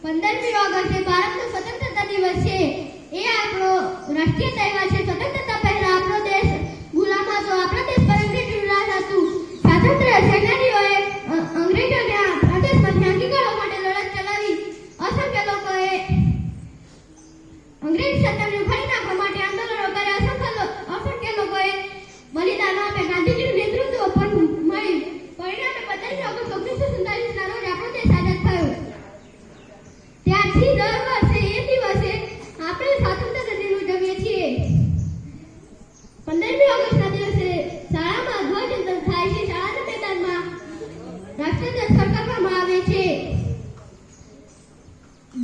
15મી ઓગસ્ટે ભારતનો સ્વતંત્રતા દિવસ છે. એ આપણો રાષ્ટ્રીય તહેવાર છે. સ્વતંત્રતા પહેલા આપણો દેશ ગુલામ હતો. આપણો દેશ પર અંગ્રેજોનું રાજ હતું. સ્વાતંત્ર્ય સેનાનીઓએ અંગ્રેજોને પ્રદેશમાંથી હાંકી કાઢવા માટે લડત ચલાવી. અસંખ્ય લોકોએ અંગ્રેજ સત્તાને ઉખાડી નાખવા માટે આંદોલનો કર્યા. અસંખ્ય લોકોએ બલિદાન આપે. ગાંધીજીનું નેતૃત્વ પણ મળ્યું. પરિણામે 15મી ઓગસ્ટ 1947ના રોજ આપણો દેશ આઝાદ થયો. ત્યારથી દર વર્ષે એ દિવસે આપણે સ્વાતંત્ર્ય દિન ઉજવીએ છીએ. 15મી ઓગસ્ટના દિવસે શાળામાં ધ્વજવંદન થાય છે. શાળાના મેદાનમાં રાષ્ટ્રધ્વજ ફરકાવવામાં આવે છે.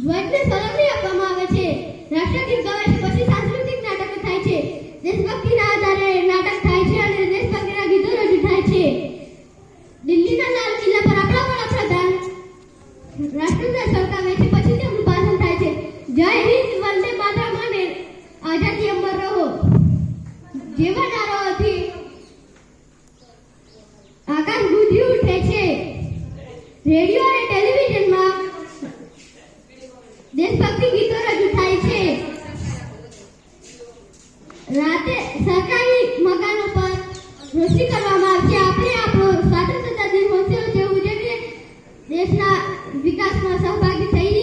ધ્વજને સલામી આપવામાં આવે છે. રાષ્ટ્રગીત ગવાય છે. પછી સાંસ્કૃતિક નાટકો થાય છે. દેશભક્તિના આધારે નાટક થાય છે અને દેશભક્તિના ગીતો રજૂ થાય છે. દિલ્હીના લાલ કિલ્લા પર આપણા વડાપ્રધાન રાષ્ટ્રધ્વજ ફરકાવે છે. પછી તેમનું ભાષણ થાય છે. જય હિન્દ, વંદે માતરમ અને આઝાદી અમર રહો જેવા નારાઓથી આકાશ ગુંજી ઉઠે છે. રેડિયો અને ટેલિવિઝનમાં દેશભક્તિ ગીતો રજૂ થાય છે. રાતે સરકારી મકાનો પર રોશની કરવામાં આવે છે. આપણે આપણો સ્વાતંત્રતા દિન ઉજવીને દેશના વિકાસમાં સહભાગી થઈએ.